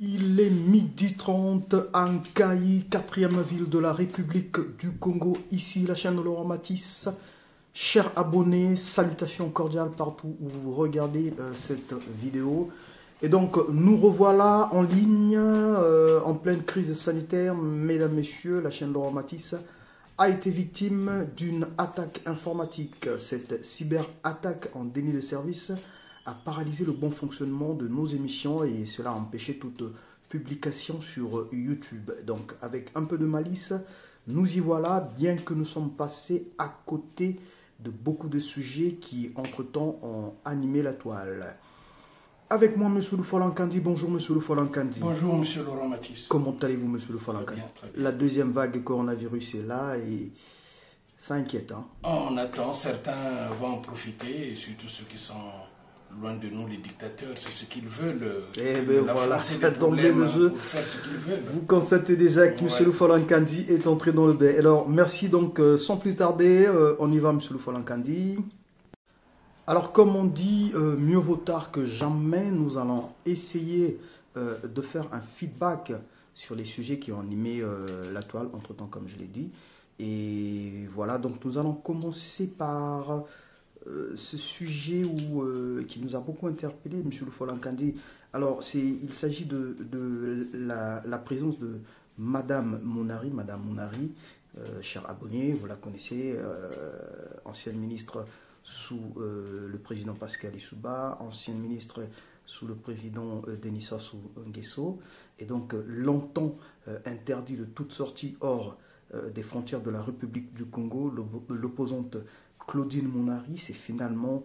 Il est 12h30 en Kayi, quatrième ville de la République du Congo. Ici, la chaîne de Laurent Matisse. Chers abonnés, salutations cordiales partout où vous regardez cette vidéo. Et donc, nous revoilà en ligne, en pleine crise sanitaire. Mesdames, messieurs, la chaîne Laurent Matisse a été victime d'une attaque informatique. Cette cyberattaque en déni de service a paralysé le bon fonctionnement de nos émissions et cela a empêché toute publication sur YouTube. Donc avec un peu de malice, nous y voilà, bien que nous sommes passés à côté de beaucoup de sujets qui entre-temps ont animé la toile. Avec moi, M. Lufolankandi. Bonjour, M. Lufolankandi. Bonjour, M. Laurent Matisse. Comment allez-vous, M. Lufolankandi? Très bien. La deuxième vague coronavirus est là et ça inquiète. Hein? On attend, certains vont en profiter, et surtout ceux qui sont loin de nous, les dictateurs, c'est ce qu'ils veulent. Eh bien voilà, tombé le jeu. Pour faire ce qu'ils veulent. Vous constatez déjà que M. Lufolankandi est entré dans le bain. Alors, merci donc, sans plus tarder, on y va, M. Lufolankandi. Alors, comme on dit, mieux vaut tard que jamais, nous allons essayer de faire un feedback sur les sujets qui ont animé la toile, entre-temps, comme je l'ai dit. Et voilà, donc nous allons commencer par ce sujet qui nous a beaucoup interpellé, M. Lufolankandi. Alors, il s'agit de la présence de Madame Mounari. Madame Mounari, cher abonné, vous la connaissez, ancienne ministre sous le président Pascal Lissouba, ancienne ministre sous le président Denis Sassou Nguesso, et donc longtemps interdit de toute sortie hors des frontières de la République du Congo. L'opposante Claudine Mounari s'est finalement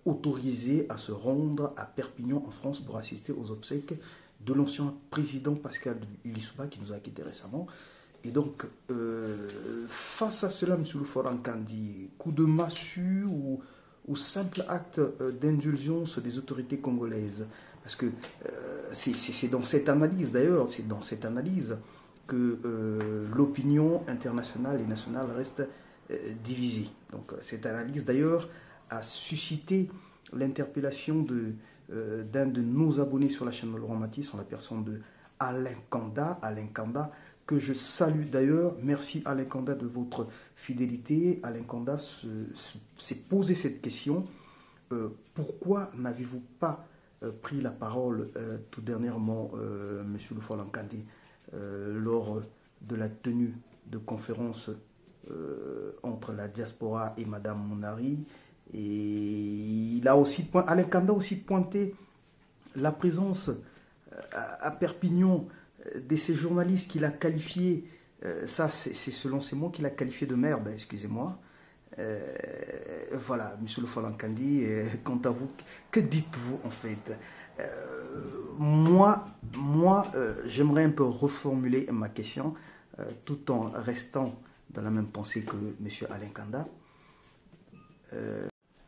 autorisée à se rendre à Perpignan en France pour assister aux obsèques de l'ancien président Pascal Lissouba qui nous a quittés récemment. Et donc, face à cela, M. Lufolankandi, coup de massue ou simple acte d'indulgence des autorités congolaises? Parce que c'est dans cette analyse, d'ailleurs, c'est dans cette analyse que l'opinion internationale et nationale reste divisée. Donc, cette analyse, d'ailleurs, a suscité l'interpellation d'un de nos abonnés sur la chaîne de Laurent Matisse, en la personne de Alain Kanda, que je salue d'ailleurs. Merci Alain Kanda de votre fidélité. Alain Kanda s'est posé cette question. Pourquoi n'avez-vous pas pris la parole tout dernièrement, M. Lufolankandi, lors de la tenue de conférence entre la diaspora et Madame Mounari? Et Alain Kanda a aussi pointé la présence à Perpignan de ces journalistes qu'il a qualifiés, ça c'est selon ces mots qu'il a qualifié de merde, excusez-moi. Voilà, M. Lufolankandi, quant à vous, que dites-vous en fait? Moi j'aimerais un peu reformuler ma question, tout en restant dans la même pensée que M. Alain Kanda.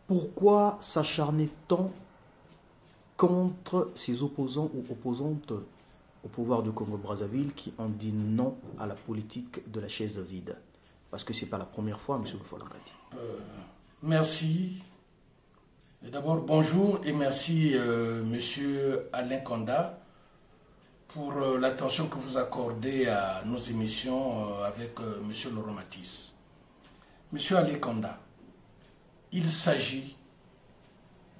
Pourquoi s'acharner-t-on contre ces opposants ou opposantes au pouvoir du Congo-Brazzaville qui ont dit non à la politique de la chaise vide? Parce que ce n'est pas la première fois, M. Lufolankandi. Merci. D'abord, bonjour et merci, M. Alain Kanda, pour l'attention que vous accordez à nos émissions avec M. Laurent Matisse. M. Alain Kanda, il s'agit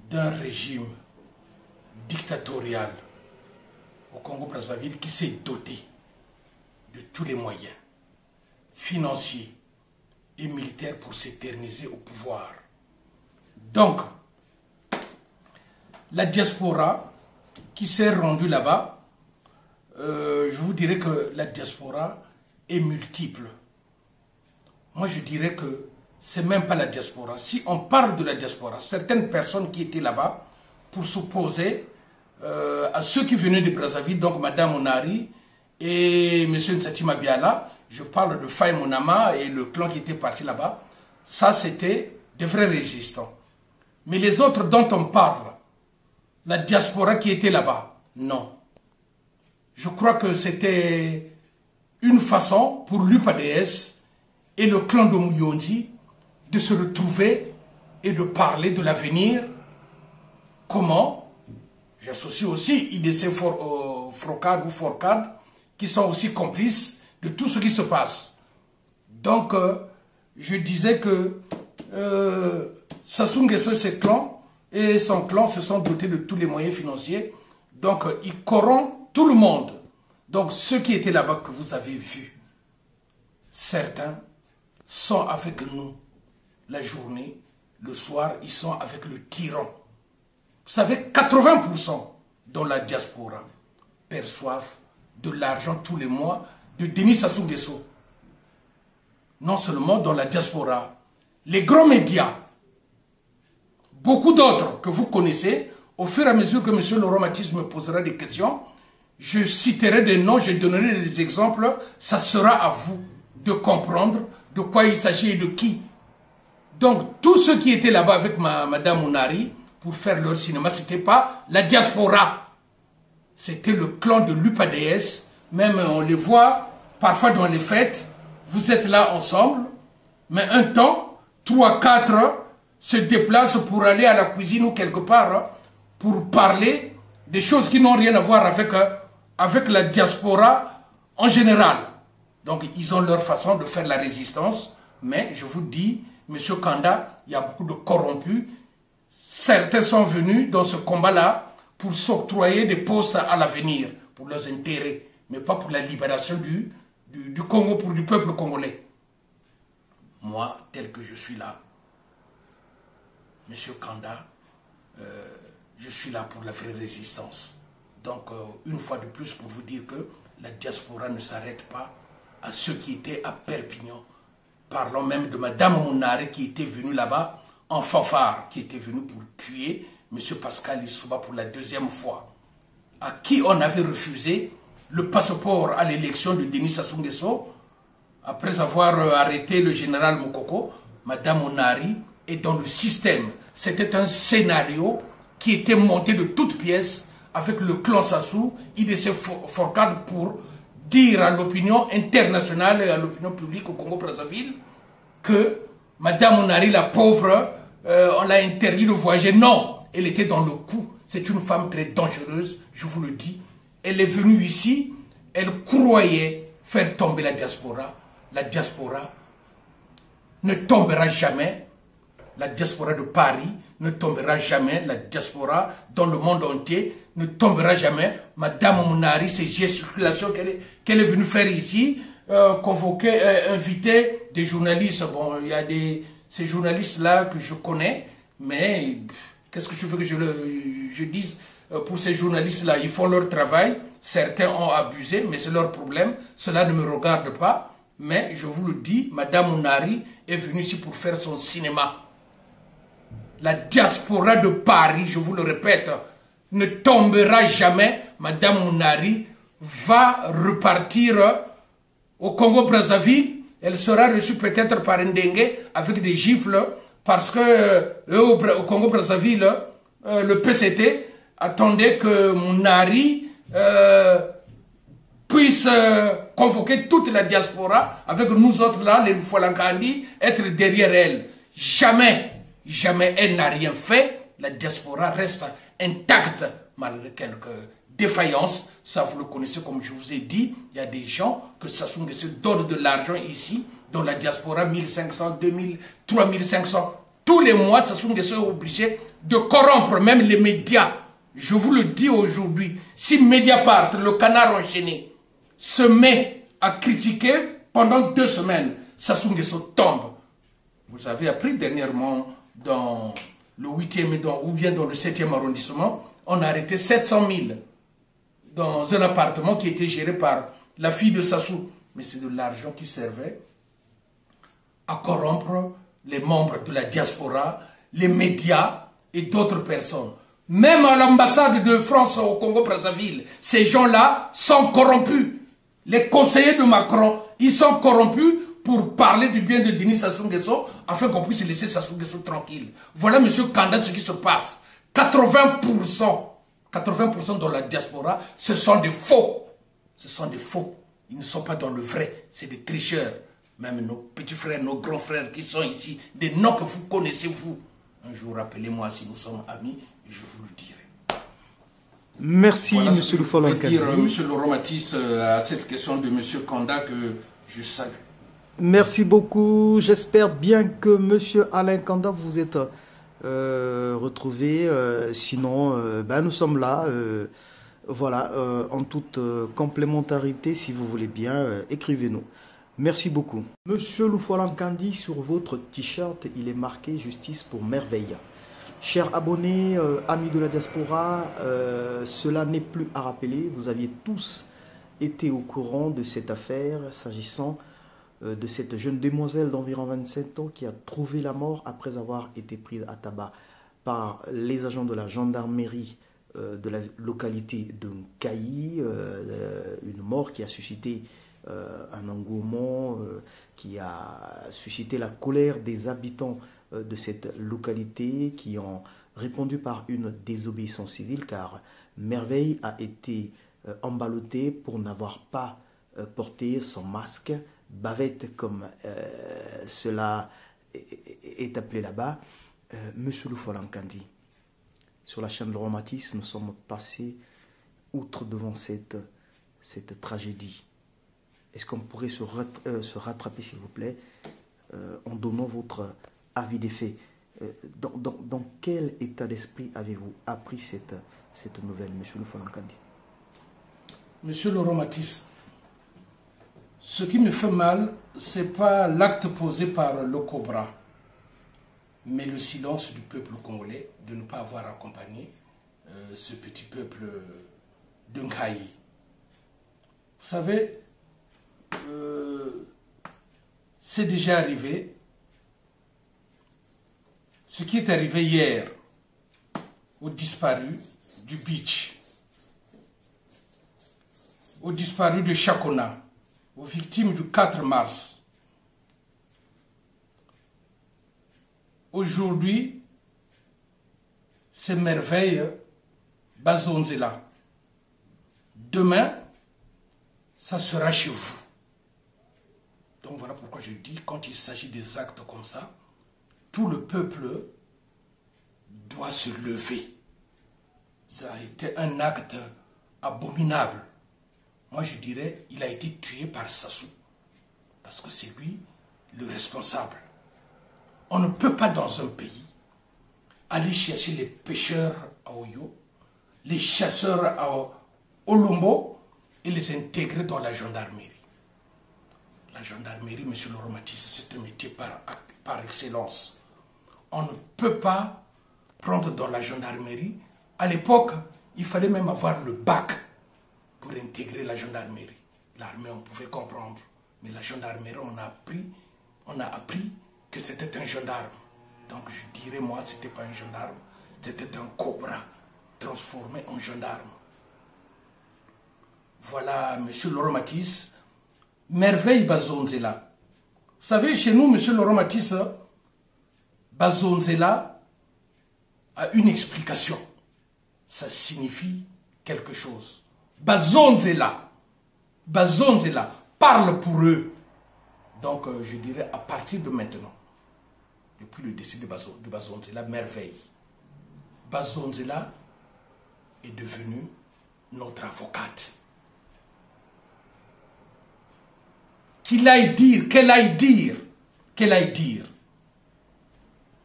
d'un régime dictatorial au Congo-Brazzaville qui s'est doté de tous les moyens financiers et militaires pour s'éterniser au pouvoir. Donc, la diaspora qui s'est rendue là-bas, je vous dirais que la diaspora est multiple. Moi, je dirais que c'est même pas la diaspora. Si on parle de la diaspora, certaines personnes qui étaient là-bas pour s'opposer à ceux qui venaient de Brazzaville, donc Mme Mounari et M. Nsati Mabiala, je parle de Faye Monama et le clan qui était parti là-bas, ça c'était des vrais résistants. Mais les autres dont on parle, la diaspora qui était là-bas, non. Je crois que c'était une façon pour l'UPADS et le clan de Mouyondi de se retrouver et de parler de l'avenir. Comment j'associe aussi IDC Frocad ou Forcad, qui sont aussi complices de tout ce qui se passe. Donc, je disais que Sassou Nguesso et ses clans et son clan se sont dotés de tous les moyens financiers. Donc, il corrompt tout le monde. Donc, ceux qui étaient là-bas que vous avez vus, certains sont avec nous la journée, le soir, ils sont avec le tyran. Vous savez, 80% dans la diaspora perçoivent de l'argent tous les mois de Denis Sassou Nguesso. Non seulement dans la diaspora, les grands médias, beaucoup d'autres que vous connaissez, au fur et à mesure que M. Laurent Matisse me posera des questions, je citerai des noms, je donnerai des exemples, ça sera à vous de comprendre de quoi il s'agit et de qui. Donc, tous ceux qui étaient là-bas avec Madame Mounari pour faire leur cinéma, ce n'était pas la diaspora. C'était le clan de l'UPADS. Même on les voit parfois dans les fêtes. Vous êtes là ensemble, mais un temps, 3, 4 se déplacent pour aller à la cuisine ou quelque part pour parler des choses qui n'ont rien à voir avec la diaspora en général. Donc, ils ont leur façon de faire la résistance, mais je vous dis, Monsieur Kanda, il y a beaucoup de corrompus. Certains sont venus dans ce combat-là pour s'octroyer des postes à l'avenir, pour leurs intérêts, mais pas pour la libération du Congo, pour du peuple congolais. Moi, tel que je suis là, Monsieur Kanda, je suis là pour la vraie résistance. Donc, une fois de plus, pour vous dire que la diaspora ne s'arrête pas à ceux qui étaient à Perpignan. Parlons même de Madame Mounari qui était venue là-bas en fanfare, qui était venue pour tuer M. Pascal Lissouba pour la 2e fois, à qui on avait refusé le passeport à l'élection de Denis Sassou Nguesso. Après avoir arrêté le général Mokoko, Madame Mounari est dans le système. C'était un scénario qui était monté de toutes pièces avec le clan Sassou, IDC Forcad, pour dire à l'opinion internationale et à l'opinion publique au Congo-Brazzaville que Madame Mounari, la pauvre, on l'a interdit de voyager. Non, elle était dans le coup. C'est une femme très dangereuse, je vous le dis. Elle est venue ici, elle croyait faire tomber la diaspora. La diaspora ne tombera jamais. La diaspora de Paris ne tombera jamais. La diaspora dans le monde entier ne tombera jamais. Madame Mounari, ces gesticulations qu'elle est venue faire ici, convoquer, inviter des journalistes. Bon, il y a ces journalistes-là que je connais, mais qu'est-ce que tu veux que je dise pour ces journalistes-là? Ils font leur travail. Certains ont abusé, mais c'est leur problème. Cela ne me regarde pas. Mais je vous le dis, Madame Mounari est venue ici pour faire son cinéma. La diaspora de Paris, je vous le répète, ne tombera jamais. Madame Mounari va repartir au Congo-Brazzaville. Elle sera reçue peut-être par Ndengue avec des gifles parce que au Congo-Brazzaville, le PCT attendait que Mounari puisse convoquer toute la diaspora avec nous autres là, les Foualankandi, être derrière elle. Jamais. Jamais elle n'a rien fait, la diaspora reste intacte malgré quelques défaillances. Ça vous le connaissez comme je vous ai dit, il y a des gens que Sassou Nguesso donne de l'argent ici, dans la diaspora 1500, 2000, 3500. Tous les mois, Sassou Nguesso est obligé de corrompre même les médias. Je vous le dis aujourd'hui, si Mediapart, le canard enchaîné, se met à critiquer pendant 2 semaines, Sassou Nguesso tombe. Vous avez appris dernièrement dans le 8e ou bien dans le 7e arrondissement, on a arrêté 700 000 dans un appartement qui était géré par la fille de Sassou. Mais c'est de l'argent qui servait à corrompre les membres de la diaspora, les médias et d'autres personnes. Même à l'ambassade de France au Congo-Brazzaville, ces gens-là sont corrompus. Les conseillers de Macron, ils sont corrompus pour parler du bien de Denis Sassou Nguesso, afin qu'on puisse laisser Sassou Nguesso tranquille. Voilà, monsieur Kanda, ce qui se passe. 80% dans la diaspora, ce sont des faux. Ce sont des faux. Ils ne sont pas dans le vrai. C'est des tricheurs. Même nos petits frères, nos grands frères qui sont ici, des noms que vous connaissez, vous. Un jour, rappelez-moi si nous sommes amis, je vous le dirai. Merci, voilà Monsieur Lufolo Nkandi. dire, Monsieur Laurent Matisse, à cette question de Monsieur Kanda que je salue. Merci beaucoup. J'espère bien que Monsieur Alain Kanda vous êtes retrouvé. Sinon, nous sommes là. Voilà, en toute complémentarité, si vous voulez bien, écrivez-nous. Merci beaucoup. Monsieur Lufolo Nkandi, sur votre t-shirt, il est marqué Justice pour merveille. Chers abonnés, amis de la diaspora, cela n'est plus à rappeler. Vous aviez tous été au courant de cette affaire s'agissant de cette jeune demoiselle d'environ 27 ans qui a trouvé la mort après avoir été prise à tabac par les agents de la gendarmerie de la localité de Nkayi, une mort qui a suscité un engouement, qui a suscité la colère des habitants de cette localité qui ont répondu par une désobéissance civile car Merveille a été emballottée pour n'avoir pas porté son masque, bavette comme cela est appelé là-bas. Monsieur Lufolo Nkandi, sur la chaîne Laurent Matisse, nous sommes passés outre devant cette tragédie. Est-ce qu'on pourrait se rattraper, s'il vous plaît, en donnant votre avis des faits? Dans quel état d'esprit avez-vous appris cette nouvelle, Monsieur Lufolo Nkandi? Monsieur Laurent Matisse, ce qui me fait mal, ce n'est pas l'acte posé par le Cobra, mais le silence du peuple congolais de ne pas avoir accompagné ce petit peuple de Nkayi. Vous savez, c'est déjà arrivé. Ce qui est arrivé hier aux disparus du beach, aux disparus de Chakona, aux victimes du 4 mars. Aujourd'hui, c'est Merveille Bazonzela. Demain, ça sera chez vous. Donc voilà pourquoi je dis, quand il s'agit des actes comme ça, tout le peuple doit se lever. Ça a été un acte abominable. Moi je dirais, il a été tué par Sassou. Parce que c'est lui le responsable. On ne peut pas dans un pays aller chercher les pêcheurs à Oyo, les chasseurs à Olombo et les intégrer dans la gendarmerie. La gendarmerie, Monsieur Laurent Matisse, c'est un métier par excellence. On ne peut pas prendre dans la gendarmerie. À l'époque, il fallait même avoir le bac pour intégrer la gendarmerie. L'armée, on pouvait comprendre. Mais la gendarmerie, on a appris que c'était un gendarme. Donc je dirais, moi, ce n'était pas un gendarme, c'était un cobra transformé en gendarme. Voilà, Monsieur Laurent Matisse, Merveille Bazonzela. Vous savez, chez nous, Monsieur Laurent Matisse, Bazonzela a une explication. Ça signifie quelque chose. Bazonzela. Bazonzela parle pour eux. Donc, je dirais, à partir de maintenant, depuis le décès de Bazonzela, Merveille, Bazonzela est devenue notre avocate. Qu'il aille dire, qu'elle aille dire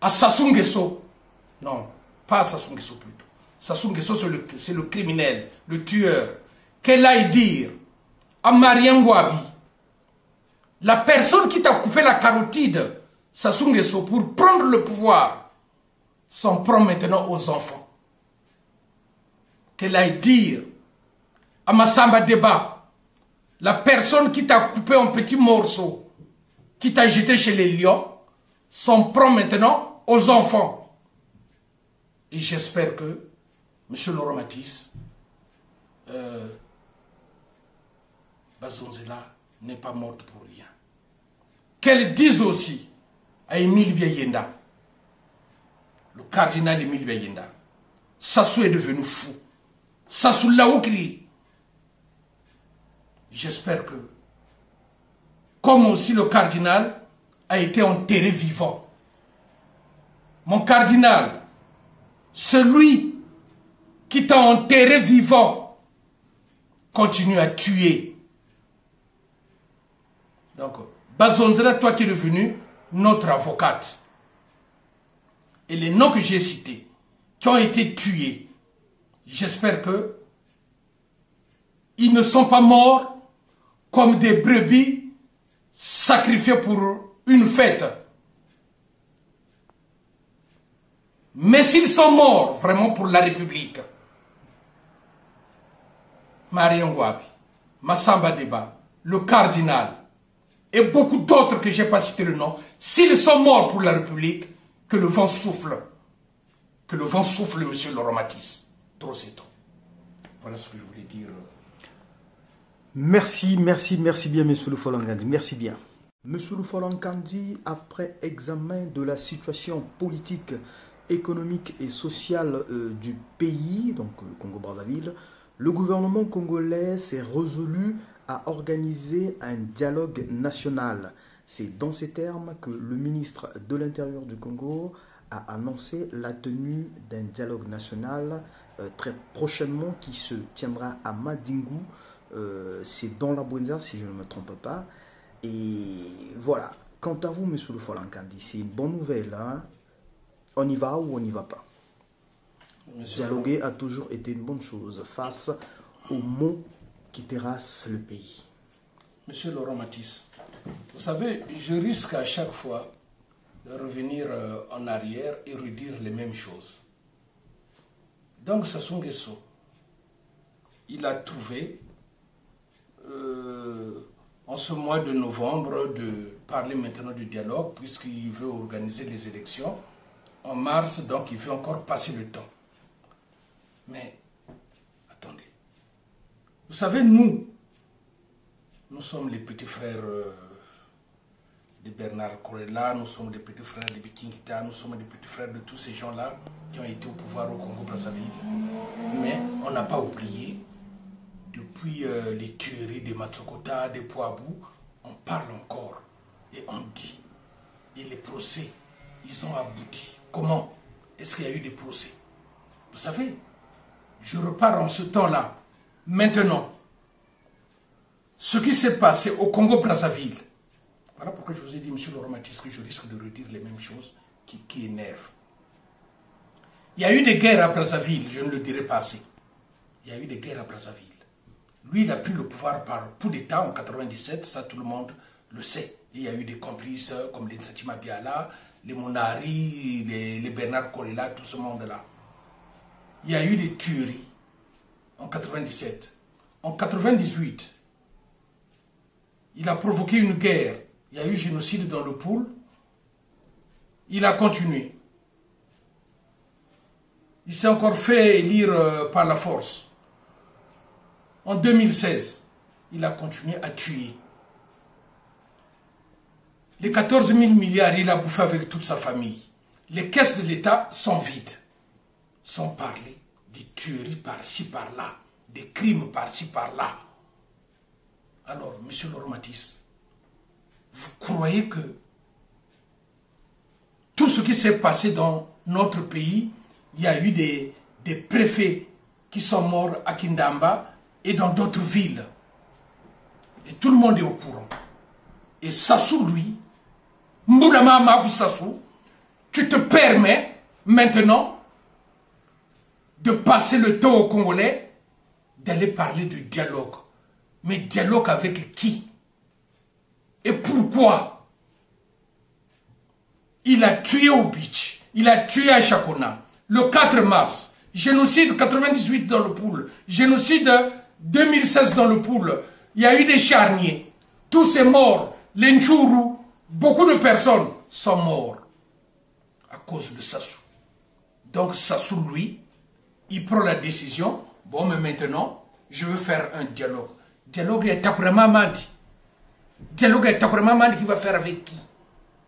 à Sassou Nguesso, non, pas à Sassou Nguesso plutôt, Sassou Nguesso c'est le criminel, le tueur, qu'elle aille dire à Mariam Wabi, la personne qui t'a coupé la carotide, Sassou Nguesso, pour prendre le pouvoir, s'en prend maintenant aux enfants. Qu'elle aille dire à Massamba Deba, la personne qui t'a coupé en petits morceaux, qui t'a jeté chez les lions, s'en prend maintenant aux enfants. Et j'espère que, Monsieur Laurent Matisse, Bazonzela n'est pas morte pour rien. Qu'elle dise aussi à Émile Biayenda, le cardinal Émile Biayenda, Sassou est devenu fou. Sassou Laoukli. J'espère que, comme aussi le cardinal a été enterré vivant, mon cardinal, celui qui t'a enterré vivant continue à tuer. Donc, Bazonzera, toi qui es devenu notre avocate, et les noms que j'ai cités, qui ont été tués, j'espère que ils ne sont pas morts comme des brebis sacrifiées pour une fête. Mais s'ils sont morts vraiment pour la République, Marion Ngouabi, Massamba Deba, le cardinal et beaucoup d'autres que je n'ai pas cité le nom, s'ils sont morts pour la République, que le vent souffle. Que le vent souffle, monsieur Laurent Matisse. Trop c'est trop. Voilà ce que je voulais dire. Merci bien, monsieur Lufolangandi. Merci bien. Monsieur Lufolangandi, après examen de la situation politique, économique et sociale du pays, donc le Congo-Brazzaville, le gouvernement congolais s'est résolu à organiser un dialogue national. C'est dans ces termes que le ministre de l'Intérieur du Congo a annoncé la tenue d'un dialogue national très prochainement qui se tiendra à Madingu. C'est dans la Bouenza, si je ne me trompe pas. Et voilà. Quant à vous, monsieur Lufolangandi, c'est une bonne nouvelle. Hein? On y va ou on n'y va pas? Dialoguer a toujours été une bonne chose face aux maux qui terrassent le pays. Monsieur Laurent Matisse, vous savez, je risque à chaque fois de revenir en arrière et redire les mêmes choses. Donc Sassou Nguesso, il a trouvé en ce mois de novembre de parler maintenant du dialogue puisqu'il veut organiser les élections en mars, donc il veut encore passer le temps. Mais attendez, vous savez, nous sommes les petits frères de Bernard Corella, nous sommes les petits frères de Bikingita, nous sommes les petits frères de tous ces gens-là qui ont été au pouvoir au Congo-Brazzaville. Mais on n'a pas oublié, depuis les tueries de Matsokota, de Poabou, on parle encore et on dit. Et les procès, ils ont abouti. Comment est-ce qu'il y a eu des procès? Vous savez, je repars en ce temps-là. Maintenant, ce qui s'est passé au Congo-Brazzaville, voilà pourquoi je vous ai dit, monsieur Laurent Matisse, que je risque de redire les mêmes choses qui énervent. Il y a eu des guerres à Brazzaville, je ne le dirai pas assez. Il y a eu des guerres à Brazzaville. Lui, il a pris le pouvoir par coup d'État en 1997, ça tout le monde le sait. Il y a eu des complices comme les Nsatima Biala, les Monari, les Bernard Corella, tout ce monde-là. Il y a eu des tueries en 1997. En 1998, il a provoqué une guerre. Il y a eu génocide dans le Poul. Il a continué. Il s'est encore fait élire par la force. En 2016, il a continué à tuer. Les 14 000 milliards, il a bouffé avec toute sa famille. Les caisses de l'État sont vides. Sans parler des tueries par-ci, par-là, des crimes par-ci, par-là. Alors, monsieur Laurent Matisse, vous croyez que tout ce qui s'est passé dans notre pays, il y a eu des préfets qui sont morts à Kindamba et dans d'autres villes. Et tout le monde est au courant. Et Sassou, lui, Mboulama Mabou Sassou, tu te permets maintenant de passer le temps aux Congolais d'aller parler de dialogue. Mais dialogue avec qui? Et pourquoi? Il a tué au beach, il a tué à Chakona, le 4 mars, génocide 98 dans le Poul, génocide 2016 dans le Poul, il y a eu des charniers, tous ces morts, les Nchourou, beaucoup de personnes sont morts à cause de Sassou. Donc Sassou, lui, il prend la décision, bon mais maintenant, je veux faire un dialogue. Dialogue est Takurama Mandi. Dialogue est Takurama Mandi qui va faire avec qui?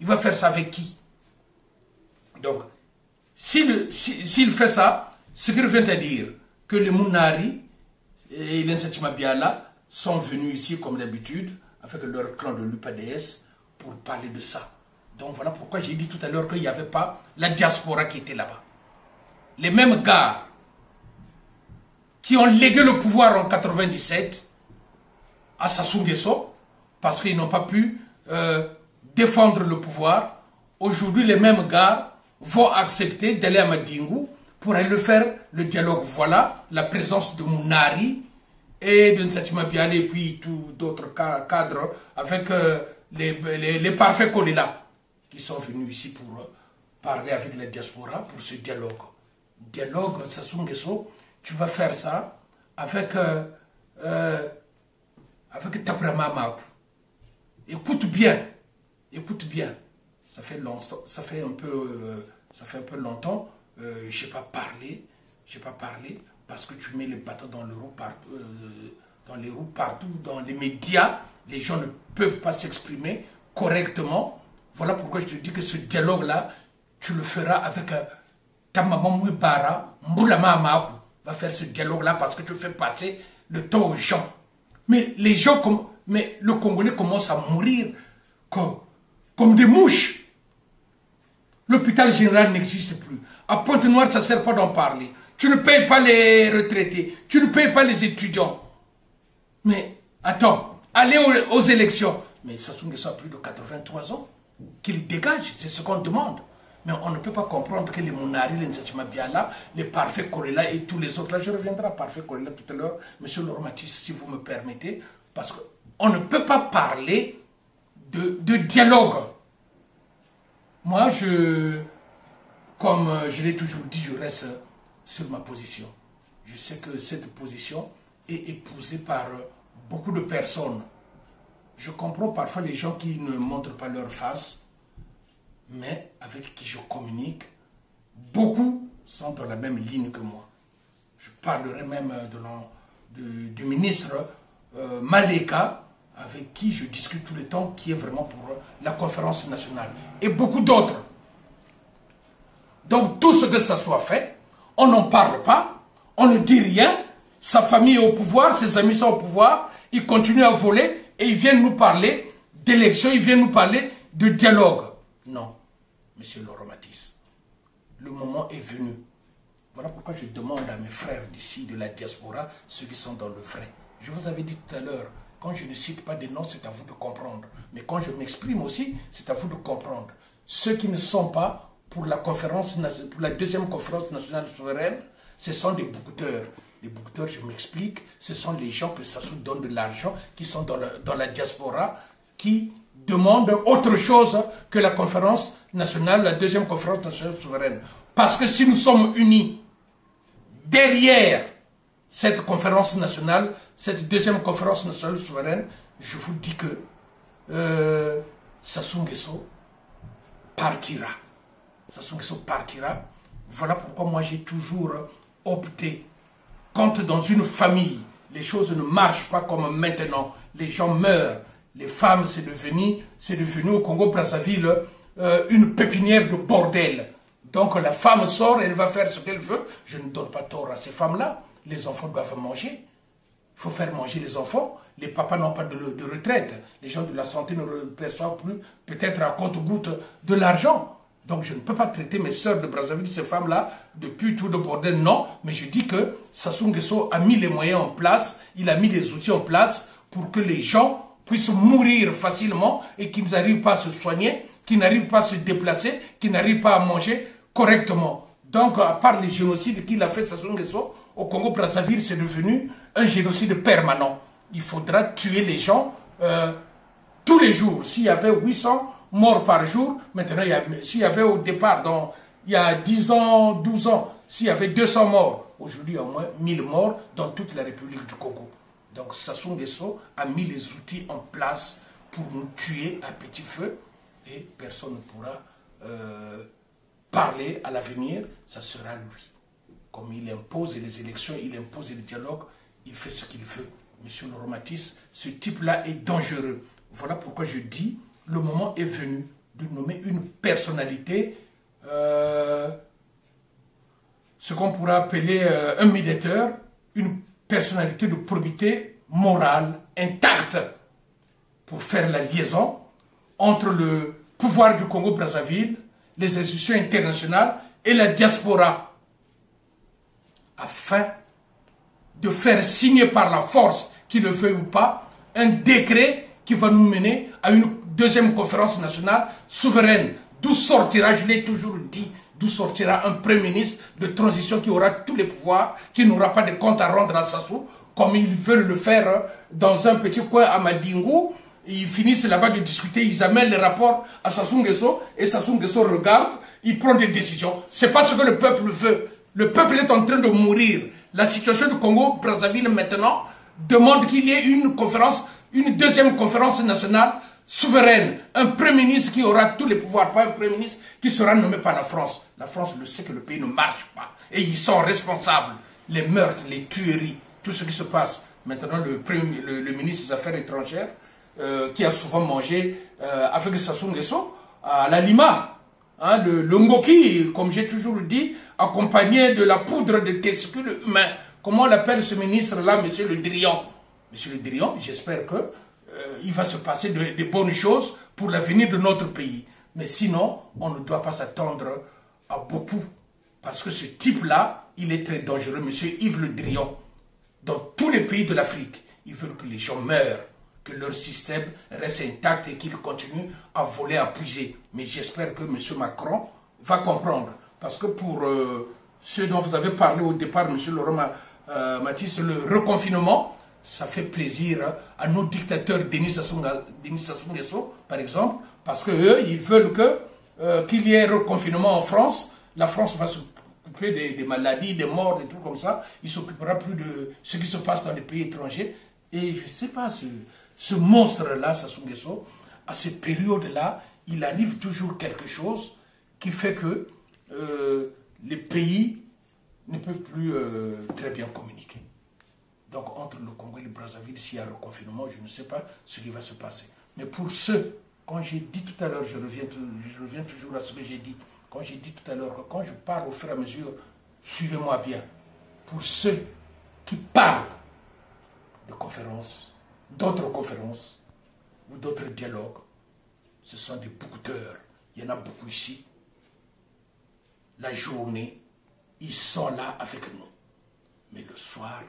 Il va faire ça avec qui? Donc, s'il fait ça, ce qu'il vient à dire, que les Mounari et les Nsatima Biala sont venus ici comme d'habitude, avec leur clan de l'UPADS, pour parler de ça. Donc voilà pourquoi j'ai dit tout à l'heure qu'il n'y avait pas la diaspora qui était là-bas. Les mêmes gars qui ont légué le pouvoir en 97 à Sassou Nguesso, parce qu'ils n'ont pas pu défendre le pouvoir. Aujourd'hui, les mêmes gars vont accepter d'aller à Madingu pour aller faire le dialogue. Voilà la présence de Mounari et de Nsatima Bialé et puis d'autres cadres avec les parfaits Kolila qui sont venus ici pour parler avec la diaspora pour ce dialogue. Dialogue, Sassou Nguesso, tu vas faire ça avec Tabrama Makou. Écoute bien. Ça fait un peu longtemps. J'ai pas parlé parce que tu mets les bâtons dans les roues partout, dans les médias. Les gens ne peuvent pas s'exprimer correctement. Voilà pourquoi je te dis que ce dialogue-là, tu le feras avec ta maman Mouibara, Mboulama Amakou, va faire ce dialogue-là parce que tu fais passer le temps aux gens. Mais les gens, mais le Congolais commence à mourir comme des mouches. L'hôpital général n'existe plus. À Pointe-Noire, ça ne sert pas d'en parler. Tu ne payes pas les retraités. Tu ne payes pas les étudiants. Mais, attends, allez aux élections. Mais Sassou Nguesso a plus de 83 ans. Qu'il dégage, c'est ce qu'on demande. Mais on ne peut pas comprendre que les Mounari, les Nsatima Biala, les parfaits Kolela et tous les autres. Là, je reviendrai à parfait Kolela tout à l'heure. Monsieur Loromatis, si vous me permettez. Parce qu'on ne peut pas parler de dialogue. Moi, comme je l'ai toujours dit, je reste sur ma position. Je sais que cette position est épousée par beaucoup de personnes. Je comprends parfois les gens qui ne montrent pas leur face, mais avec qui je communique, beaucoup sont dans la même ligne que moi. Je parlerai même du ministre Maleka, avec qui je discute tout le temps, qui est vraiment pour la conférence nationale. Et beaucoup d'autres. Donc tout ce que ça soit fait, on n'en parle pas, on ne dit rien, sa famille est au pouvoir, ses amis sont au pouvoir, ils continuent à voler et ils viennent nous parler d'élections, ils viennent nous parler de dialogue. Non, monsieur Loromatis, le moment est venu. Voilà pourquoi je demande à mes frères d'ici, de la diaspora, ceux qui sont dans le vrai. Je vous avais dit tout à l'heure, quand je ne cite pas des noms, c'est à vous de comprendre. Mais quand je m'exprime aussi, c'est à vous de comprendre. Ceux qui ne sont pas pour la deuxième conférence nationale souveraine, ce sont des bouqueteurs. Les bouqueteurs, je m'explique, ce sont les gens que Sassou donne de l'argent, qui sont dans la diaspora, qui demandent autre chose que la conférence nationale, la deuxième conférence nationale souveraine. Parce que si nous sommes unis derrière cette conférence nationale, cette deuxième conférence nationale souveraine, je vous dis que Sassou Nguesso partira. Sassou Nguesso partira. Voilà pourquoi moi j'ai toujours opté. Quand dans une famille, les choses ne marchent pas comme maintenant, les gens meurent, les femmes, c'est devenu au Congo-Brazzaville une pépinière de bordel. Donc la femme sort, elle va faire ce qu'elle veut. Je ne donne pas tort à ces femmes-là. Les enfants doivent manger. Il faut faire manger les enfants. Les papas n'ont pas de retraite. Les gens de la santé ne perçoivent plus, peut-être à compte-goutte, de l'argent. Donc je ne peux pas traiter mes sœurs de Brazzaville, ces femmes-là, depuis tout le bordel. Non, mais je dis que Sassou Nguesso a mis les moyens en place, il a mis les outils en place pour que les gens puissent mourir facilement et qu'ils n'arrivent pas à se soigner, qu'ils n'arrivent pas à se déplacer, qu'ils n'arrivent pas à manger correctement. Donc, à part les génocides qu'il a fait Sassou Nguesso, au Congo-Brazzaville, c'est devenu un génocide permanent. Il faudra tuer les gens tous les jours. S'il y avait 800 morts par jour, maintenant, s'il y avait au départ, il y a 10 ans, 12 ans, s'il y avait 200 morts, aujourd'hui, il y a au moins 1000 morts dans toute la République du Congo. Donc, Sassou Nguesso a mis les outils en place pour nous tuer à petit feu et personne ne pourra parler à l'avenir, ça sera lui. Comme il impose les élections, il impose le dialogue, il fait ce qu'il veut. Monsieur Loromatis, ce type-là est dangereux. Voilà pourquoi je dis, le moment est venu de nommer une personnalité, ce qu'on pourrait appeler un médiateur, une personnalité de probité morale intacte pour faire la liaison entre le pouvoir du Congo-Brazzaville, les institutions internationales et la diaspora, afin de faire signer par la force, qu'il le veuille ou pas, un décret qui va nous mener à une deuxième conférence nationale souveraine, d'où sortira, je l'ai toujours dit, d'où sortira un premier ministre de transition qui aura tous les pouvoirs, qui n'aura pas de compte à rendre à Sassou, comme ils veulent le faire dans un petit coin à Madingo. Ils finissent là-bas de discuter, ils amènent les rapports à Sassou Nguesso, et Sassou Nguesso regarde, il prend des décisions. C'est pas ce que le peuple veut. Le peuple est en train de mourir. La situation du Congo-Brazzaville maintenant demande qu'il y ait une conférence, une deuxième conférence nationale souveraine. Un premier ministre qui aura tous les pouvoirs, pas un premier ministre qui sera nommé par la France. La France le sait que le pays ne marche pas. Et ils sont responsables. Les meurtres, les tueries, tout ce qui se passe. Maintenant, le ministre des Affaires étrangères, qui a souvent mangé avec Sassou Nguesso à la Lima. Hein, le Ngoki, comme j'ai toujours dit, accompagné de la poudre de testicules humains. Comment on l'appelle ce ministre-là, Monsieur Le Drian? Monsieur Le Drian, j'espère que il va se passer de bonnes choses pour l'avenir de notre pays. Mais sinon, on ne doit pas s'attendre à beaucoup. Parce que ce type-là, il est très dangereux, Monsieur Yves Le Drian. Dans tous les pays de l'Afrique, ils veulent que les gens meurent, que leur système reste intact et qu'ils continuent à voler, à puiser. Mais j'espère que M. Macron va comprendre. Parce que pour ceux dont vous avez parlé au départ, M. Laurent Mathis, le reconfinement, ça fait plaisir à nos dictateurs, Denis Sassou Nguesso, par exemple, parce qu'eux, ils veulent qu'il y ait un reconfinement en France. La France va s'occuper des maladies, des morts, des trucs comme ça. Il ne s'occupera plus de ce qui se passe dans les pays étrangers. Et je ne sais pas, ce monstre-là, Sassou Nguesso, à ces périodes-là, il arrive toujours quelque chose qui fait que les pays ne peuvent plus très bien communiquer. Donc, entre le Congo et le Brazzaville, s'il y a un reconfinement, je ne sais pas ce qui va se passer. Mais pour ceux, quand j'ai dit tout à l'heure, je reviens toujours à ce que j'ai dit, quand j'ai dit tout à l'heure que quand je parle au fur et à mesure, suivez-moi bien. Pour ceux qui parlent de conférences, d'autres conférences ou d'autres dialogues, ce sont des bouqueteurs. Il y en a beaucoup ici. La journée, ils sont là avec nous. Mais le soir,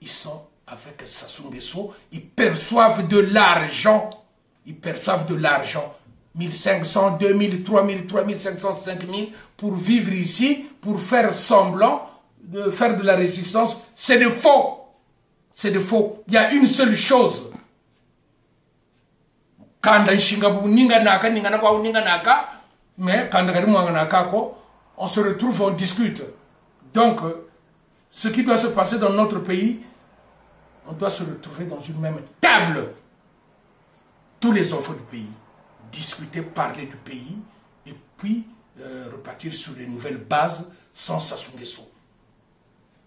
ils sont avec Sassou Nguesso. Ils perçoivent de l'argent. Ils perçoivent de l'argent. 1500, 2000, 3000, 3500, 5000 pour vivre ici, pour faire semblant de faire de la résistance. C'est de faux. C'est de faux. Il y a une seule chose. Mais on se retrouve, on discute. Donc, ce qui doit se passer dans notre pays, on doit se retrouver dans une même table. Tous les enfants du pays. Discuter, parler du pays, et puis repartir sur de nouvelles bases sans Sassou Nguesso.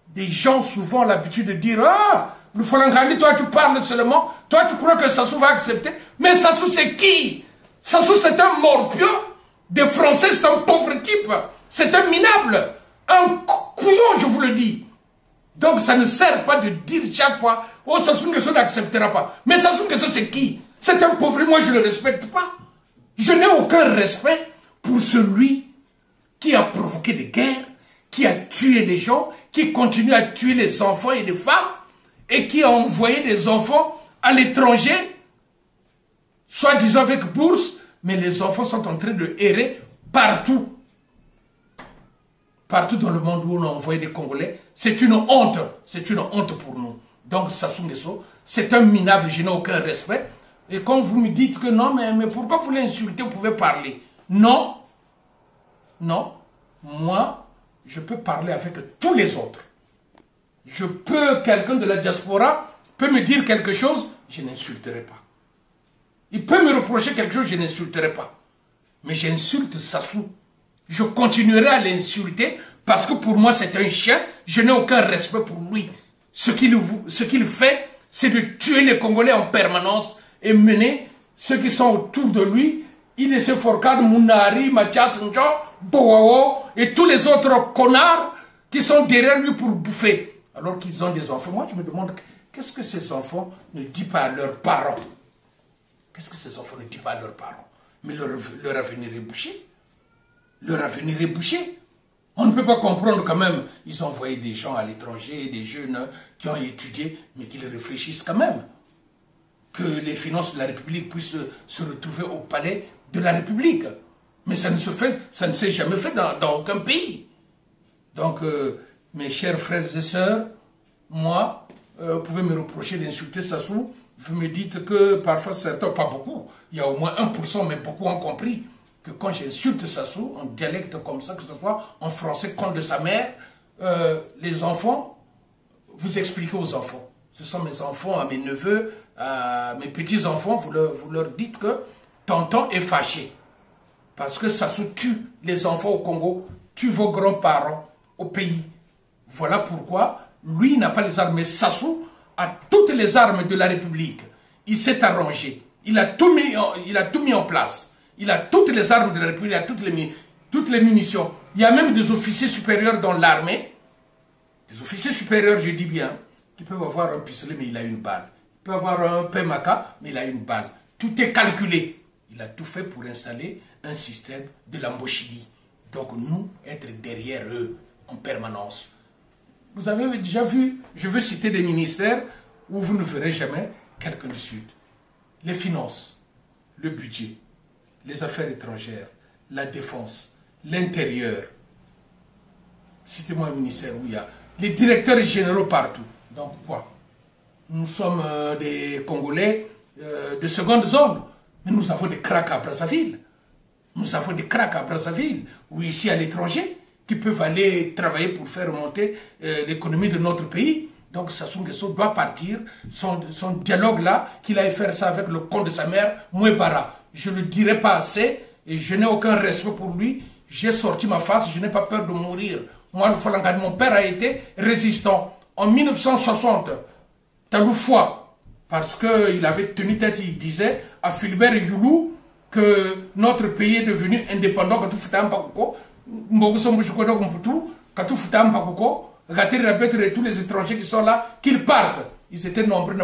Des gens souvent ont l'habitude de dire « Ah, le Folangandi, toi tu parles seulement, toi tu crois que Sassou va accepter. » Mais Sassou c'est qui? Sassou c'est un morpion. Des Français c'est un pauvre type. C'est un minable. Un couillon, je vous le dis. Donc ça ne sert pas de dire chaque fois « Oh, Sassou Nguesso n'acceptera pas. » Mais Sassou Nguesso c'est qui? C'est un pauvre, moi je ne le respecte pas. Je n'ai aucun respect pour celui qui a provoqué des guerres, qui a tué des gens, qui continue à tuer les enfants et les femmes, et qui a envoyé des enfants à l'étranger, soi-disant avec bourse, mais les enfants sont en train de errer partout. Partout dans le monde où on a envoyé des Congolais, c'est une honte. C'est une honte pour nous. Donc Sassou Nguesso, c'est un minable, je n'ai aucun respect. Et quand vous me dites que non, mais pourquoi vous l'insultez, vous pouvez parler. Non, non, moi, je peux parler avec tous les autres. Je peux, quelqu'un de la diaspora peut me dire quelque chose, je n'insulterai pas. Il peut me reprocher quelque chose, je n'insulterai pas. Mais j'insulte Sassou. Je continuerai à l'insulter parce que pour moi c'est un chien, je n'ai aucun respect pour lui. Ce qu'il fait, c'est de tuer les Congolais en permanence et mener ceux qui sont autour de lui, Idessé Forcade, Mounari, Mathias Njo, Boao et tous les autres connards qui sont derrière lui pour bouffer. Alors qu'ils ont des enfants. Moi, je me demande, qu'est-ce que ces enfants ne disent pas à leurs parents? Qu'est-ce que ces enfants ne disent pas à leurs parents? Mais leur avenir est bouché. Leur avenir est bouché. On ne peut pas comprendre quand même. Ils ont envoyé des gens à l'étranger, des jeunes qui ont étudié, mais qu'ils réfléchissent quand même. Que les finances de la République puissent se retrouver au palais de la République. Mais ça ne s'est jamais fait dans aucun pays. Donc, mes chers frères et sœurs, moi, vous pouvez me reprocher d'insulter Sassou. Vous me dites que parfois certains, pas beaucoup, il y a au moins 1%, mais beaucoup ont compris que quand j'insulte Sassou, en dialecte comme ça, que ce soit en français comme de sa mère, les enfants, vous expliquez aux enfants. Ce sont mes enfants, à mes neveux, à mes petits-enfants, vous leur dites que tonton est fâché. Parce que Sassou tue les enfants au Congo, tue vos grands-parents au pays. Voilà pourquoi lui n'a pas les armes. Mais Sassou a toutes les armes de la République. Il s'est arrangé. Il a tout mis en place. Il a toutes les armes de la République, il a toutes les munitions. Il y a même des officiers supérieurs dans l'armée. Des officiers supérieurs, je dis bien, qui peuvent avoir un pistolet, mais il a une balle. Il peut avoir un PMK, mais il a une balle. Tout est calculé. Il a tout fait pour installer un système de l'embaucherie. Donc nous, être derrière eux en permanence. Vous avez déjà vu, je veux citer des ministères où vous ne verrez jamais quelqu'un du Sud. Les finances, le budget, les affaires étrangères, la défense, l'intérieur. Citez-moi un ministère où il y a les directeurs généraux partout. Donc quoi? Nous sommes des Congolais de seconde zone, mais nous avons des cracks à Brazzaville. Nous avons des cracks à Brazzaville, ou ici à l'étranger, qui peuvent aller travailler pour faire remonter l'économie de notre pays. Donc Sassou Nguesso doit partir, son dialogue-là, qu'il aille faire ça avec le compte de sa mère, Mouebara. Je ne le dirai pas assez, et je n'ai aucun respect pour lui. J'ai sorti ma face, je n'ai pas peur de mourir. Moi, le Falangani, mon père a été résistant. En 1960, Taloufouа, parce qu'il avait tenu tête, il disait à Philbert Youlou que notre pays est devenu indépendant quand tout foutait un pakoko, quand tout foutait un pakoko, et tous les étrangers qui sont là, qu'ils partent. Ils étaient nombreux,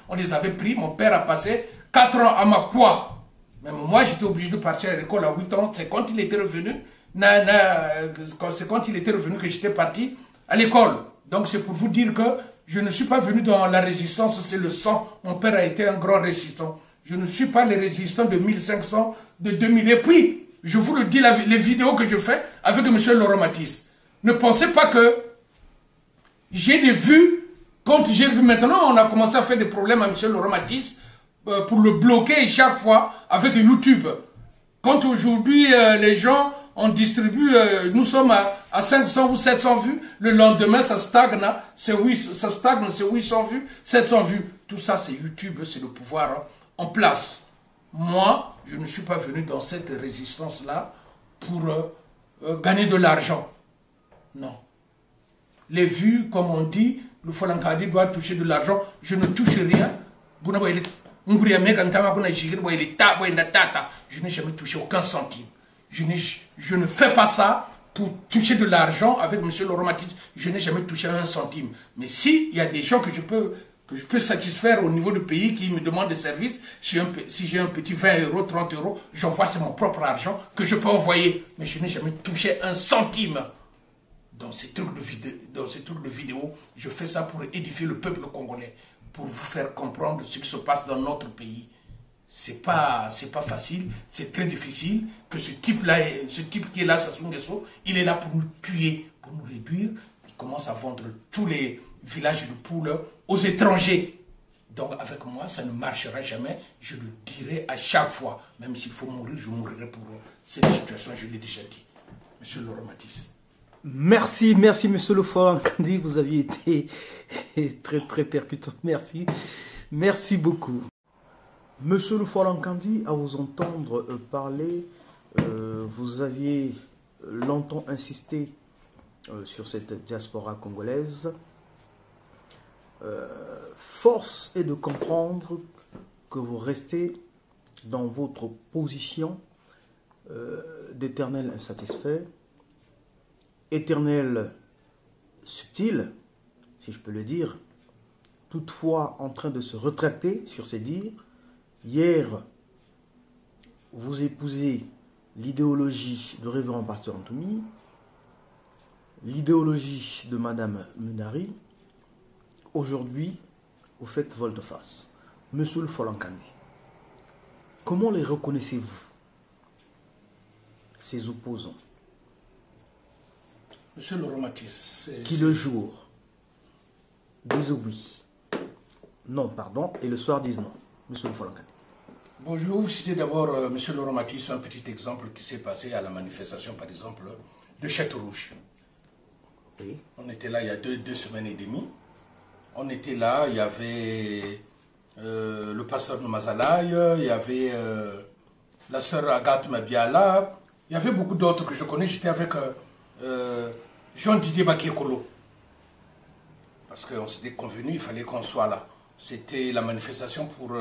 on les avait pris. Mon père a passé 4 ans à Makwa. Même moi, j'étais obligé de partir à l'école à 8 ans. C'est quand il était revenu, c'est quand il était revenu que j'étais parti à l'école. Donc c'est pour vous dire que je ne suis pas venu dans la résistance, c'est le sang. Mon père a été un grand résistant. Je ne suis pas les résistants de 1500, de 2000. Et puis, je vous le dis, les vidéos que je fais avec M. Laurent Matisse. Ne pensez pas que j'ai des vues. Quand j'ai vu maintenant, on a commencé à faire des problèmes à M. Laurent Matisse pour le bloquer chaque fois avec YouTube. Quand aujourd'hui, les gens, on distribue, nous sommes à 500 ou 700 vues, le lendemain, ça stagne, c'est 800 vues, 700 vues. Tout ça, c'est YouTube, c'est le pouvoir en place. Moi, je ne suis pas venu dans cette résistance-là pour gagner de l'argent. Non. Les vues, comme on dit, le Falankadi doit toucher de l'argent. Je ne touche rien. Je n'ai jamais touché aucun centime. Je ne fais pas ça pour toucher de l'argent avec M. Laurent Matisse. Je n'ai jamais touché un centime. Mais si il y a des gens que je peux satisfaire au niveau du pays qui me demandent des services, si j'ai un petit 20 euros, 30 euros, j'envoie, c'est mon propre argent que je peux envoyer. Mais je n'ai jamais touché un centime. Dans ces trucs de vidéo, je fais ça pour édifier le peuple congolais, pour vous faire comprendre ce qui se passe dans notre pays. C'est pas facile, c'est très difficile que ce type qui est là, Sassou Nguesso, il est là pour nous tuer, pour nous réduire. Il commence à vendre tous les villages de poules aux étrangers. Donc avec moi, ça ne marchera jamais. Je le dirai à chaque fois. Même s'il faut mourir, je mourrai pour cette situation, je l'ai déjà dit. Monsieur Laurent Matisse. Merci, Monsieur Le Falankandi, vous aviez été très très percutant. Merci beaucoup. Monsieur Le Falankandi, à vous entendre parler, vous aviez longtemps insisté sur cette diaspora congolaise. Force est de comprendre que vous restez dans votre position d'éternel insatisfait, éternel subtil, si je peux le dire, toutefois en train de se rétracter sur ses dires. Hier, vous épousez l'idéologie de révérend pasteur Antoumi, l'idéologie de Madame Munari, aujourd'hui, vous faites volte-face. Monsieur le Folankandi, comment les reconnaissez-vous, ces opposants? Monsieur Laurent Matisse, qui le jour disent oui, non, pardon, et le soir disent non. Monsieur le Folankandi. Bon, je vais vous citer d'abord, Monsieur Laurent Matisse, un petit exemple qui s'est passé à la manifestation, par exemple, de Château-Rouge. Oui. On était là il y a deux semaines et demie. On était là, il y avait le pasteur Nomazalaï, il y avait la sœur Agathe Mabiala, il y avait beaucoup d'autres que je connais. J'étais avec Jean-Didier Bakekolo. Parce qu'on s'était convenu, il fallait qu'on soit là. C'était la manifestation pour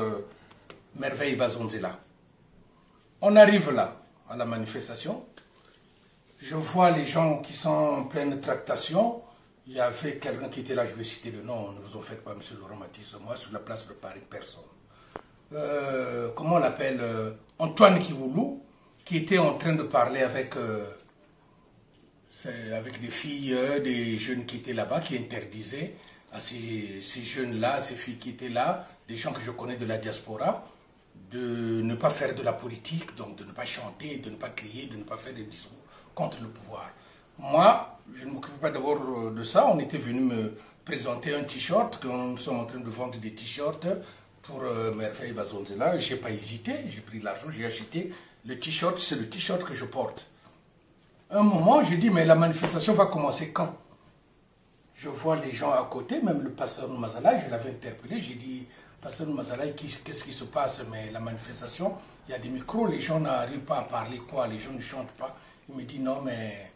Merveille Bazonzela. On arrive là, à la manifestation. Je vois les gens qui sont en pleine tractation. Il y avait quelqu'un qui était là, je vais citer le nom, ne vous en faites pas, monsieur Laurent Matisse. Moi, sur la place de Paris, personne. Comment on l'appelle, Antoine Kiwoulou, qui était en train de parler avec des filles, des jeunes qui étaient là-bas, qui interdisaient à ces jeunes-là, ces filles qui étaient là, des gens que je connais de la diaspora, de ne pas faire de la politique, donc de ne pas chanter, de ne pas crier, de ne pas faire des discours contre le pouvoir. Moi, je ne m'occupe pas d'abord de ça. On était venu me présenter un t-shirt, que nous sommes en train de vendre des t-shirts pour Merveille Bazonzela. Je n'ai pas hésité, j'ai pris l'argent, j'ai acheté le t-shirt, c'est le t-shirt que je porte. Un moment, je dis, mais la manifestation va commencer quand? Je vois les gens à côté, même le pasteur Nomazalaï, je l'avais interpellé, j'ai dit, pasteur Nomazalaï, qu'est-ce qui se passe? Mais la manifestation, il y a des micros, les gens n'arrivent pas à parler quoi, les gens ne chantent pas. Il me dit, non, mais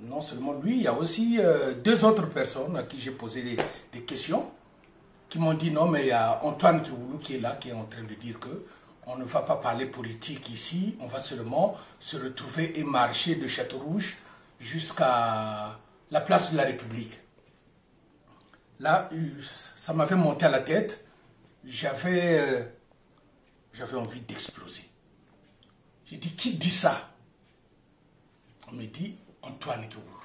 non seulement lui, il y a aussi deux autres personnes à qui j'ai posé des questions, qui m'ont dit, non, mais il y a Antoine Kiwoulou qui est là, qui est en train de dire que on ne va pas parler politique ici, on va seulement se retrouver et marcher de Château-Rouge jusqu'à la place de la République. Là, ça m'avait monté à la tête, j'avais envie d'exploser. J'ai dit, qui dit ça? On me dit, Antoine Kiwoulou.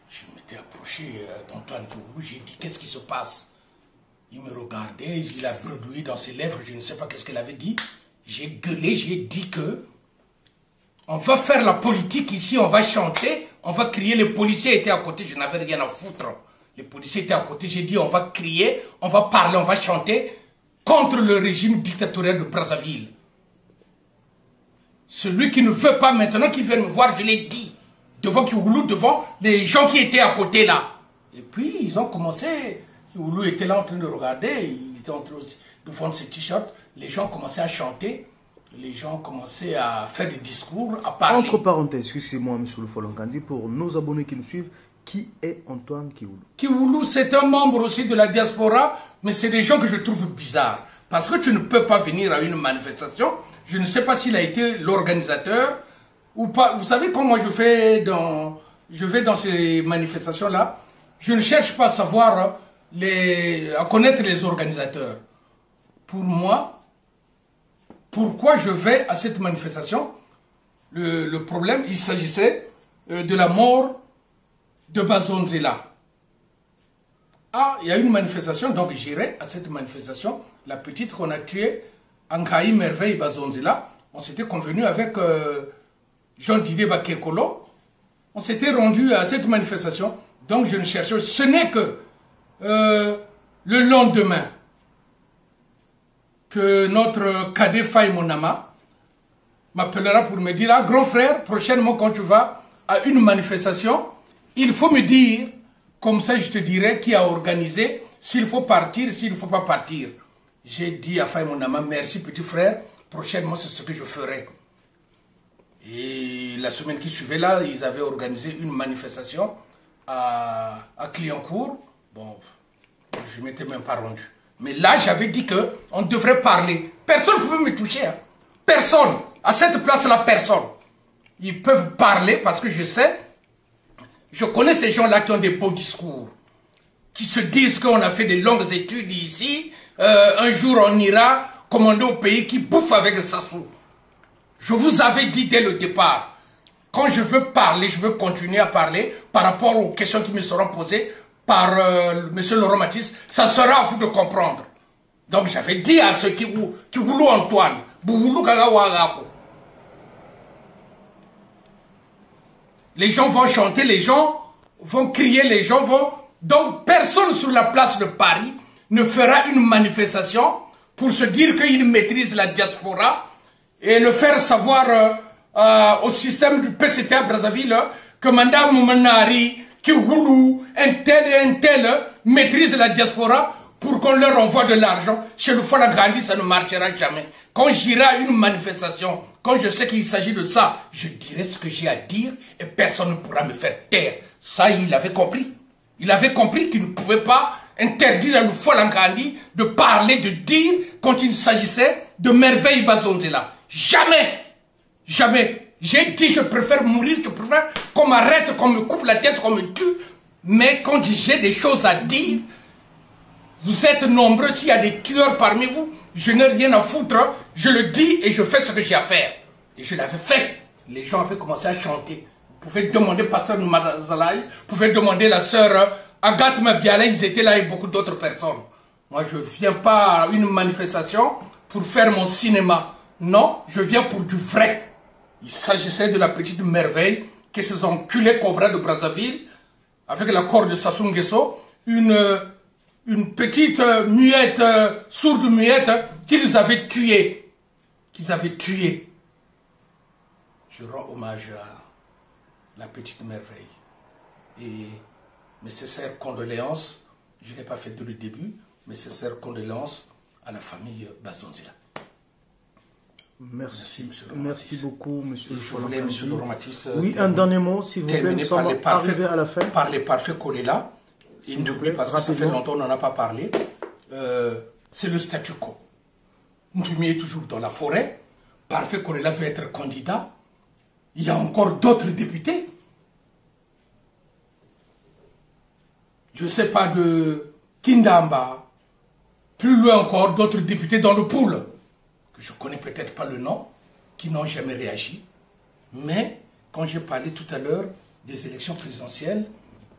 Je m'étais approché d'Antoine Kiwoulou, j'ai dit, qu'est-ce qui se passe? Il me regardait, il a bredouillé dans ses lèvres, je ne sais pas qu'est-ce qu'elle avait dit. J'ai gueulé, j'ai dit que on va faire la politique ici, on va chanter, on va crier. Les policiers étaient à côté, je n'avais rien à foutre. Les policiers étaient à côté, j'ai dit on va crier, on va parler, on va chanter contre le régime dictatorial de Brazzaville. Celui qui ne veut pas maintenant, qui vient me voir, je l'ai dit, devant Kiwoulou, devant les gens qui étaient à côté là. Et puis ils ont commencé, Kiwoulou était là en train de regarder, il était en train de vendre ses t-shirts, les gens commençaient à chanter. Les gens commençaient à faire des discours, à parler. Entre parenthèses, excusez-moi, monsieur le Folankandi, pour nos abonnés qui nous suivent, qui est Antoine Kiwoulou? Kiwoulou, c'est un membre aussi de la diaspora, mais c'est des gens que je trouve bizarres. Parce que tu ne peux pas venir à une manifestation. Je ne sais pas s'il a été l'organisateur ou pas. Vous savez, quand moi je vais dans ces manifestations-là, je ne cherche pas à savoir, à connaître les organisateurs. Pour moi, pourquoi je vais à cette manifestation? Le problème, il s'agissait de la mort de Bazonzela. Ah, il y a une manifestation, donc j'irai à cette manifestation. La petite qu'on a tuée, Ankaï Merveille Bazonzela, on s'était convenu avec Jean-Didier Bakekolo. On s'était rendu à cette manifestation, donc je ne cherchais. Ce n'est que le lendemain que notre cadet Faye Monama m'appellera pour me dire, ah, grand frère, prochainement quand tu vas à une manifestation, il faut me dire, comme ça je te dirai qui a organisé, s'il faut partir, s'il ne faut pas partir. J'ai dit à Faye Monama, merci petit frère, prochainement c'est ce que je ferai. Et la semaine qui suivait là, ils avaient organisé une manifestation à Clignancourt. Bon, je ne m'étais même pas rendu. Mais là, j'avais dit qu'on devrait parler. Personne ne pouvait me toucher. Hein. Personne. À cette place-là, personne. Ils peuvent parler parce que je sais, je connais ces gens-là qui ont des beaux discours, qui se disent qu'on a fait des longues études ici, un jour on ira commander au pays qui bouffe avec le Sassou. Je vous avais dit dès le départ, quand je veux parler, je veux continuer à parler par rapport aux questions qui me seront posées par M. Laurent Mathis, ça sera à vous de comprendre. Donc j'avais dit à ceux qui voulaient Antoine, les gens vont chanter, les gens vont crier, les gens vont... Donc personne sur la place de Paris ne fera une manifestation pour se dire qu'il maîtrise la diaspora et le faire savoir au système du PCT à Brazzaville que Madame Moumenari, Kigoulou, un tel et un tel maîtrise la diaspora pour qu'on leur envoie de l'argent. Chez le Fola Grandi, ça ne marchera jamais. Quand j'irai à une manifestation, quand je sais qu'il s'agit de ça, je dirai ce que j'ai à dire et personne ne pourra me faire taire. Ça, il avait compris. Il avait compris qu'il ne pouvait pas interdire à Fola Grandi de parler, de dire quand il s'agissait de merveilles Bazonzela. Jamais! Jamais! J'ai dit je préfère mourir, je préfère qu'on m'arrête, qu'on me coupe la tête, qu'on me tue. Mais quand j'ai des choses à dire, vous êtes nombreux, s'il y a des tueurs parmi vous, je n'ai rien à foutre, je le dis et je fais ce que j'ai à faire. Et je l'avais fait. Les gens avaient commencé à chanter. Vous pouvez demander Pasteur Mazalaï, vous pouvez demander la sœur Agathe Mabiala, ils étaient là et beaucoup d'autres personnes. Moi, je ne viens pas à une manifestation pour faire mon cinéma. Non, je viens pour du vrai. Il s'agissait de la petite merveille que ces enculés cobras de Brazzaville, avec l'accord de Sassou Nguesso, une petite muette, sourde muette, qu'ils avaient tuée. Je rends hommage à la petite merveille. Et mes sincères condoléances, je ne l'ai pas fait dès le début, mes sincères condoléances à la famille Bazonzela. Merci beaucoup, monsieur. Je voulais, monsieur Laurent Mathis, oui, un dernier mot, si vous plaît, nous sommes arrivés à la fin. Par les parfaits Kolela, il n'oublie parce que ça fait longtemps qu'on n'en a pas parlé, c'est le statu quo. Ntoumi est toujours dans la forêt, parfait Kolela veut être candidat, il y a encore d'autres députés. Je ne sais pas de Kindamba, plus loin encore d'autres députés dans le pool. Je ne connais peut-être pas le nom, qui n'ont jamais réagi. Mais quand j'ai parlé tout à l'heure des élections présidentielles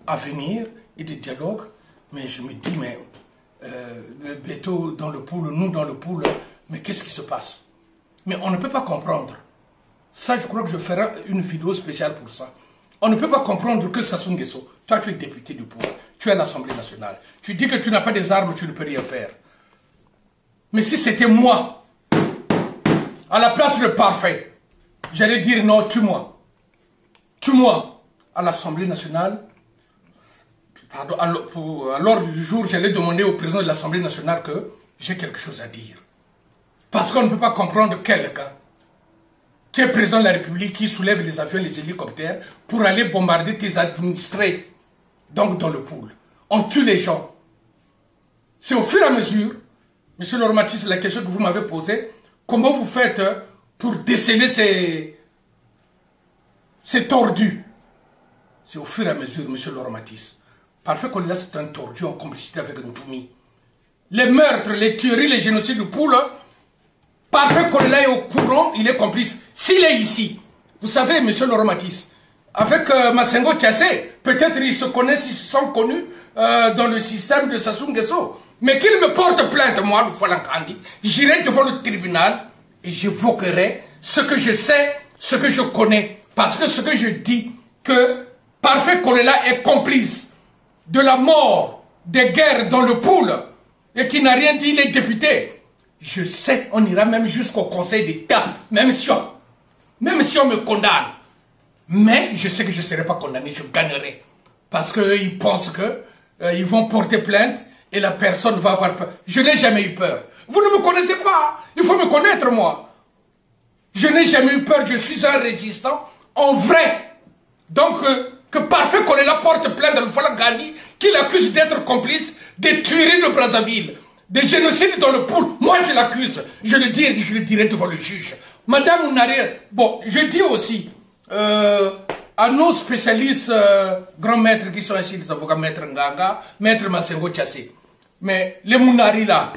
à venir et des dialogues, mais je me dis, mais Beto dans le pool, nous dans le pool, mais qu'est-ce qui se passe? Mais on ne peut pas comprendre. Ça, je crois que je ferai une vidéo spéciale pour ça. On ne peut pas comprendre que Sassou Nguesso, toi tu es député du pouvoir, tu es à l'Assemblée nationale, tu dis que tu n'as pas des armes, tu ne peux rien faire. Mais si c'était moi, à la place de parfait, j'allais dire non, tue-moi. Tue-moi. À l'Assemblée nationale, à l'ordre du jour, j'allais demander au président de l'Assemblée nationale que j'ai quelque chose à dire. Parce qu'on ne peut pas comprendre quelqu'un qui est président de la République, qui soulève les avions et les hélicoptères pour aller bombarder tes administrés, donc dans le pool. On tue les gens. C'est au fur et à mesure, monsieur Laurent Mathis, la question que vous m'avez posée, comment vous faites pour déceler ces tordus? C'est au fur et à mesure, monsieur Laurent Mathis. Parfait Kolela, c'est un tordu en complicité avec Ntoumi. Les meurtres, les tueries, les génocides du poule, Parfait Kolela est au courant, il est complice. S'il est ici, vous savez, monsieur Laurent Mathis, avec Massengo Tiassé, peut-être ils se connaissent, ils sont connus dans le système de Sassou Nguesso. Mais qu'il me porte plainte, moi, le Falankandi, j'irai devant le tribunal et j'évoquerai ce que je sais, ce que je connais. Parce que ce que je dis, que Parfait Kolela est complice de la mort des guerres dans le pool et qui n'a rien dit les députés. Je sais, on ira même jusqu'au Conseil d'État, même si on me condamne. Mais je sais que je ne serai pas condamné, je gagnerai. Parce qu'ils pensent qu'ils vont porter plainte et la personne va avoir peur. Je n'ai jamais eu peur. Vous ne me connaissez pas. Il faut me connaître, moi. Je n'ai jamais eu peur. Je suis un résistant en vrai. Donc, que Parfait Kolela porte plainte de Fola Gandhi, qui l'accuse d'être complice des tueries de Brazzaville, des génocides dans le pool. Moi, je l'accuse. Je le dis et je le dirai devant le juge. Madame Ounarir, bon, je dis aussi à nos spécialistes, grands maîtres qui sont ici, les avocats, maître Nganga, maître Massengo Tiassé. Mais les Mounari là,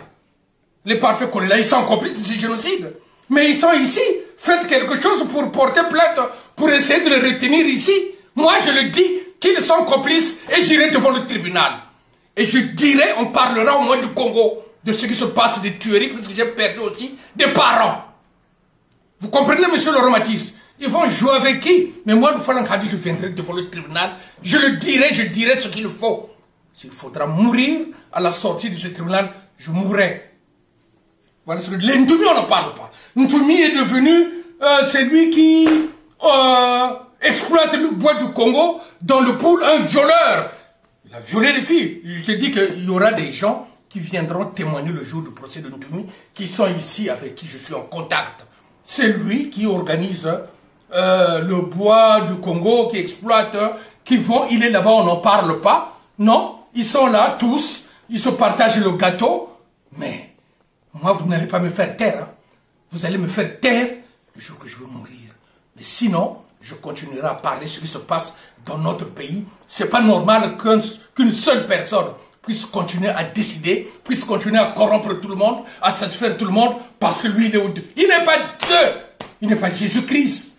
les Parfaits Kolela, ils sont complices de ce génocide. Mais ils sont ici. Faites quelque chose pour porter plainte pour essayer de les retenir ici. Moi, je le dis qu'ils sont complices et j'irai devant le tribunal. Et je dirai, on parlera au moins du Congo, de ce qui se passe, des tueries, parce que j'ai perdu aussi des parents. Vous comprenez, monsieur Laurent Matisse? Ils vont jouer avec qui? Mais moi, une fois l'encadré, je viendrai devant le tribunal. Je dirai ce qu'il faut. S'il faudra mourir à la sortie de ce tribunal, je mourrai. Voilà ce que l'Ntoumi, on n'en parle pas. Ntoumi est devenu celui qui exploite le bois du Congo dans le pool, un violeur. Il a violé les filles. Je te dis qu'il y aura des gens qui viendront témoigner le jour du procès de Ntoumi, qui sont ici, avec qui je suis en contact. C'est lui qui organise le bois du Congo, qui exploite, il est là-bas, on n'en parle pas. Non, ils sont là tous, ils se partagent le gâteau, mais moi, vous n'allez pas me faire taire. Hein. Vous allez me faire taire le jour que je veux mourir. Mais sinon, je continuerai à parler de ce qui se passe dans notre pays. C'est pas normal qu'une seule personne puisse continuer à décider, puisse continuer à corrompre tout le monde, à satisfaire tout le monde, parce que lui, il n'est pas Dieu, il n'est pas Jésus-Christ.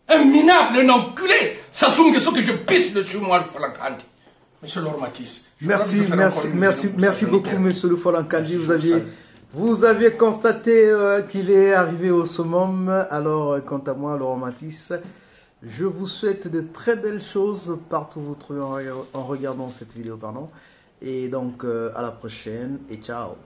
Un minable, un enculé. Ça soume que je pisse dessus, moi, le Folankandi. Monsieur Laurent Matisse. Merci beaucoup, monsieur le Folankandi. Vous aviez constaté qu'il est arrivé au summum. Alors, quant à moi, Laurent Matisse, je vous souhaite de très belles choses partout où vous trouvez en regardant cette vidéo. Et donc, à la prochaine et ciao.